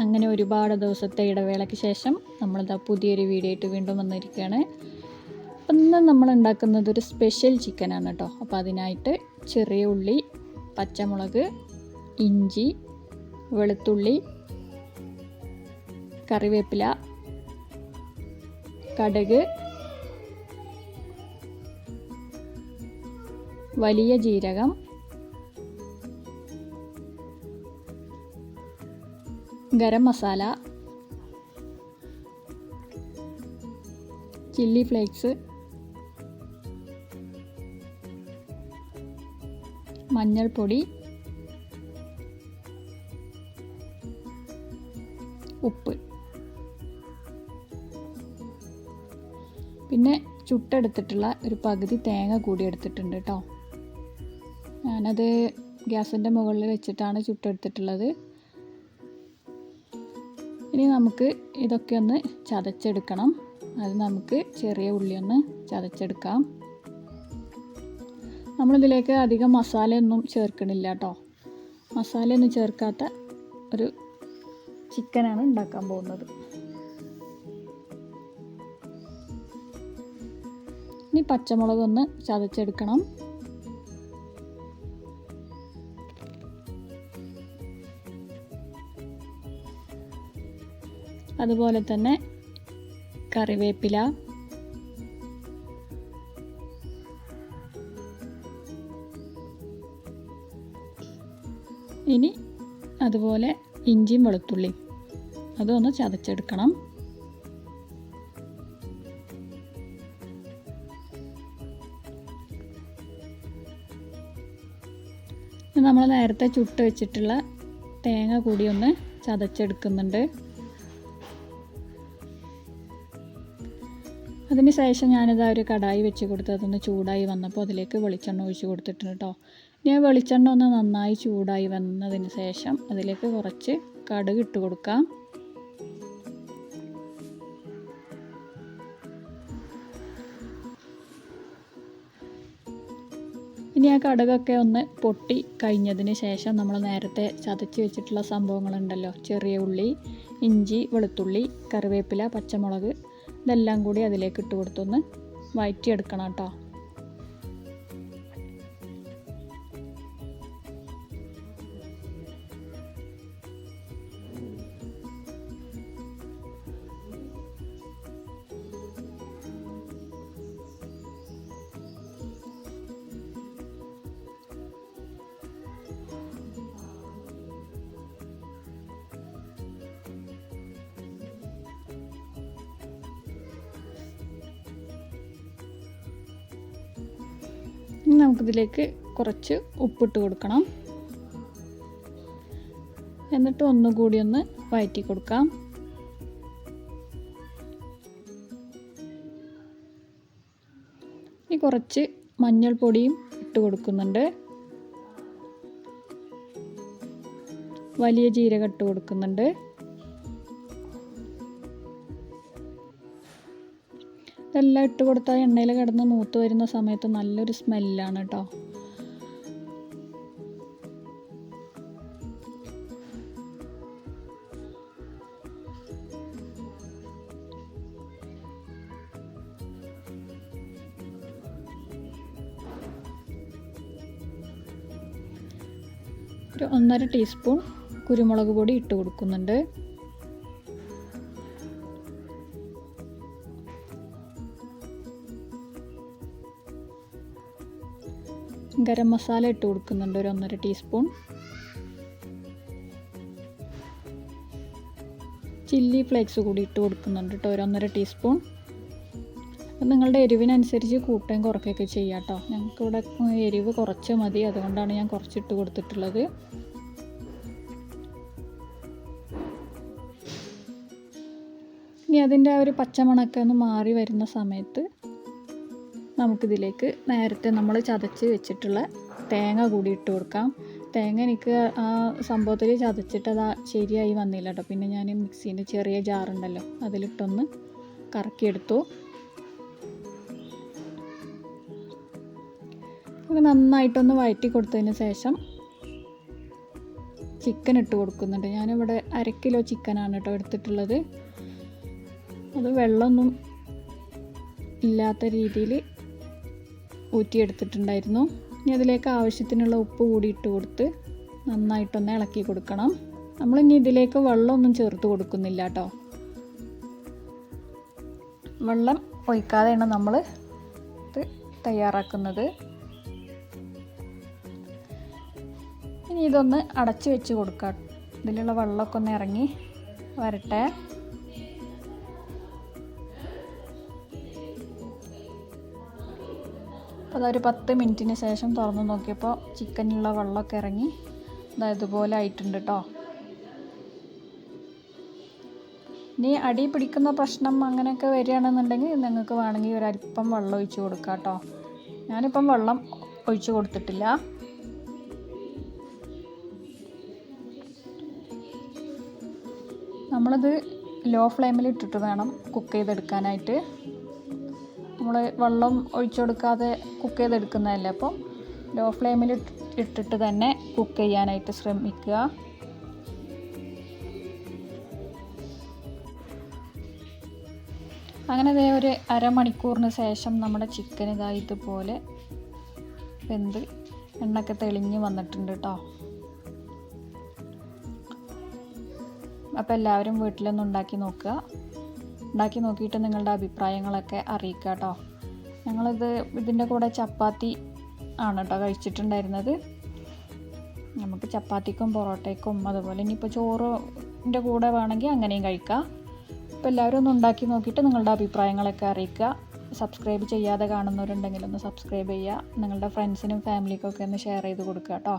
അങ്ങനെ ഒരുപാട് ദിവസത്തെ ഇടവേളയ്ക്ക് ശേഷം നമ്മളിതാ പുതിയൊരു വീഡിയോ ആയിട്ട് വീണ്ടും വന്നിരിക്കുകയാണ്. അപ്പം ഇന്ന് നമ്മൾ ഉണ്ടാക്കുന്നത് ഒരു സ്പെഷ്യൽ ചിക്കനാണ് കേട്ടോ. അപ്പോൾ അതിനായിട്ട് ചെറിയ ഉള്ളി, പച്ചമുളക്, ഇഞ്ചി, വെളുത്തുള്ളി, കറിവേപ്പില, കടുക്, വലിയ ജീരകം, ഗരം മസാല, ചില്ലി ഫ്ലേക്സ്, മഞ്ഞൾപ്പൊടി, ഉപ്പ്, പിന്നെ ചുട്ടെടുത്തിട്ടുള്ള ഒരു പകുതി തേങ്ങ കൂടി എടുത്തിട്ടുണ്ട് കേട്ടോ. ഞാനത് ഗ്യാസിൻ്റെ മുകളിൽ വെച്ചിട്ടാണ് ചുട്ടെടുത്തിട്ടുള്ളത്. ഇനി നമുക്ക് ഇതൊക്കെ ഒന്ന് ചതച്ചെടുക്കണം. അത് നമുക്ക് ചെറിയ ഉള്ളി ഒന്ന് ചതച്ചെടുക്കാം. നമ്മളിതിലേക്ക് അധികം മസാലയൊന്നും ചേർക്കണില്ല കേട്ടോ. മസാലയൊന്നും ചേർക്കാത്ത ഒരു ചിക്കനാണ് ഉണ്ടാക്കാൻ പോകുന്നത്. ഇനി പച്ചമുളകൊന്ന് ചതച്ചെടുക്കണം. അതുപോലെ തന്നെ കറിവേപ്പില, ഇനി അതുപോലെ ഇഞ്ചിയും വെളുത്തുള്ളിയും അതൊന്ന് ചതച്ചെടുക്കണം. നമ്മൾ നേരത്തെ ചുട്ട് വെച്ചിട്ടുള്ള തേങ്ങ കൂടി ഒന്ന് ചതച്ചെടുക്കുന്നുണ്ട്. അതിന് ശേഷം ഞാനിതാ ഒരു കടായി വെച്ച് കൊടുത്ത് അതൊന്ന് ചൂടായി വന്നപ്പോൾ അതിലേക്ക് വെളിച്ചെണ്ണ ഒഴിച്ച് കൊടുത്തിട്ടുണ്ട് കേട്ടോ. ഇനി വെളിച്ചെണ്ണ ഒന്ന് നന്നായി ചൂടായി വന്നതിന് ശേഷം അതിലേക്ക് കുറച്ച് കടുക് ഇട്ട് കൊടുക്കാം. ഇനി ആ കടുകൊക്കെ ഒന്ന് പൊട്ടി കഴിഞ്ഞതിന് ശേഷം നമ്മൾ നേരത്തെ ചതച്ച് വെച്ചിട്ടുള്ള സംഭവങ്ങളുണ്ടല്ലോ, ചെറിയ ഉള്ളി, ഇഞ്ചി, വെളുത്തുള്ളി, കറിവേപ്പില, പച്ചമുളക്, ഇതെല്ലാം കൂടി അതിലേക്ക് ഇട്ട് കൊടുത്തൊന്ന് വഴറ്റിയെടുക്കണം കേട്ടോ. ഇനി നമുക്കിതിലേക്ക് കുറച്ച് ഉപ്പിട്ട് കൊടുക്കണം. എന്നിട്ട് ഒന്നുകൂടി ഒന്ന് വഴറ്റി കൊടുക്കാം. ഇനി കുറച്ച് മഞ്ഞൾപ്പൊടിയും ഇട്ട് കൊടുക്കുന്നുണ്ട്. വലിയ ജീരകം ഇട്ട് കൊടുക്കുന്നുണ്ട്. ഇതെല്ലാം ഇട്ട് കൊടുത്താൽ എണ്ണയിൽ കിടന്ന് മൂത്ത് വരുന്ന സമയത്ത് നല്ലൊരു സ്മെല്ലാണ് കേട്ടോ. ഒരു 1.5 ടീസ്പൂൺ കുരുമുളക് പൊടി ഇട്ട് കൊടുക്കുന്നുണ്ട്. ഗരം മസാല ഇട്ട് കൊടുക്കുന്നുണ്ട് ഒരു 1.5 ടീസ്പൂൺ. ചില്ലി ഫ്ലേക്സ് കൂടി ഇട്ട് കൊടുക്കുന്നുണ്ട് കേട്ടോ, ഒരു 1.5 ടീസ്പൂൺ. അപ്പം നിങ്ങളുടെ എരിവിനനുസരിച്ച് കൂട്ടുകയും കുറയ്ക്കുകയൊക്കെ ചെയ്യാം കേട്ടോ. ഞങ്ങൾക്കിവിടെ എരിവ് കുറച്ച് മതി, അതുകൊണ്ടാണ് ഞാൻ കുറച്ചിട്ട് കൊടുത്തിട്ടുള്ളത്. ഇനി അതിൻ്റെ ആ ഒരു പച്ചമണമൊക്കെ ഒന്ന് മാറി വരുന്ന സമയത്ത് നമുക്കിതിലേക്ക് നേരത്തെ നമ്മൾ ചതച്ച് വെച്ചിട്ടുള്ള തേങ്ങ കൂടി ഇട്ട് കൊടുക്കാം. തേങ്ങ എനിക്ക് ആ സംഭവത്തിൽ ചതച്ചിട്ട് അത് ശരിയായി വന്നില്ല കേട്ടോ. പിന്നെ ഞാൻ മിക്സീൻ്റെ ചെറിയ ജാറുണ്ടല്ലോ അതിലിട്ടൊന്ന് കറക്കിയെടുത്തു. നന്നായിട്ടൊന്ന് വഴറ്റി കൊടുത്തതിന് ശേഷം ചിക്കൻ ഇട്ട് കൊടുക്കുന്നുണ്ട്. ഞാനിവിടെ 1 കിലോ ചിക്കനാണ് കേട്ടോ എടുത്തിട്ടുള്ളത്. അത് വെള്ളമൊന്നും ഇല്ലാത്ത രീതിയിൽ ഊറ്റിയെടുത്തിട്ടുണ്ടായിരുന്നു. ഇനി അതിലേക്ക് ആവശ്യത്തിനുള്ള ഉപ്പ് കൂടി ഇട്ട് കൊടുത്ത് നന്നായിട്ടൊന്ന് ഇളക്കി കൊടുക്കണം. നമ്മളിനി ഇതിലേക്ക് വെള്ളമൊന്നും ചേർത്ത് കൊടുക്കുന്നില്ല കേട്ടോ. വെള്ളം ഒഴിക്കാതെയാണ് നമ്മൾ ഇത് തയ്യാറാക്കുന്നത്. ഇനി ഇതൊന്ന് അടച്ച് വെച്ച് കൊടുക്കാം. ഇതിലുള്ള വെള്ളമൊക്കെ ഒന്ന് ഇറങ്ങി വരട്ടെ. അപ്പോൾ അതൊരു 10 മിനിറ്റിന് ശേഷം തുറന്ന് നോക്കിയപ്പോൾ ചിക്കനിലുള്ള വെള്ളമൊക്കെ ഇറങ്ങി ഇതുപോലെ ആയിട്ടുണ്ട് കേട്ടോ. ഇനി അടി പിടിക്കുന്ന പ്രശ്നം അങ്ങനെയൊക്കെ വരികയാണെന്നുണ്ടെങ്കിൽ നിങ്ങൾക്ക് വേണമെങ്കിൽ ഒരല്പം വെള്ളം ഒഴിച്ച് കൊടുക്കാം കേട്ടോ. ഞാനിപ്പം വെള്ളം ഒഴിച്ച് കൊടുത്തിട്ടില്ല. നമ്മളിത് ലോ ഫ്ലെയിമിൽ ഇട്ടിട്ട് വേണം കുക്ക് ചെയ്തെടുക്കാനായിട്ട്. നമ്മൾ വെള്ളം ഒഴിച്ചു കൊടുക്കാതെ കുക്ക് ചെയ്തെടുക്കുന്നതല്ലേ, അപ്പോൾ ലോ ഫ്ലെയിമിൽ ഇട്ടിട്ട് തന്നെ കുക്ക് ചെയ്യാനായിട്ട് ശ്രമിക്കുക. അങ്ങനെ ഒരു അരമണിക്കൂറിന് ശേഷം നമ്മുടെ ചിക്കൻ ഇതുപോലെ വെന്ത് എണ്ണയൊക്കെ തെളിഞ്ഞ് വന്നിട്ടുണ്ട് കേട്ടോ. അപ്പോൾ എല്ലാവരും വീട്ടിലൊന്ന് ഉണ്ടാക്കി നോക്കുക. ഉണ്ടാക്കി നോക്കിയിട്ട് നിങ്ങളുടെ അഭിപ്രായങ്ങളൊക്കെ അറിയിക്കുക കേട്ടോ. ഇതിൻ്റെ കൂടെ ചപ്പാത്തി ആണ് കേട്ടോ കഴിച്ചിട്ടുണ്ടായിരുന്നത്. നമുക്ക് ചപ്പാത്തിക്കും പൊറോട്ടയ്ക്കും അതുപോലെ ഇനിയിപ്പോൾ ചോറിൻ്റെ കൂടെ വേണമെങ്കിൽ അങ്ങനെയും കഴിക്കാം. അപ്പോൾ എല്ലാവരും ഒന്ന് ഉണ്ടാക്കി നോക്കിയിട്ട് നിങ്ങളുടെ അഭിപ്രായങ്ങളൊക്കെ അറിയിക്കുക. സബ്സ്ക്രൈബ് ചെയ്യാതെ കാണുന്നവരുണ്ടെങ്കിൽ ഒന്ന് സബ്സ്ക്രൈബ് ചെയ്യുക. നിങ്ങളുടെ ഫ്രണ്ട്സിനും ഫാമിലിക്കൊക്കെ ഒന്ന് ഷെയർ ചെയ്ത് കൊടുക്കുക കേട്ടോ.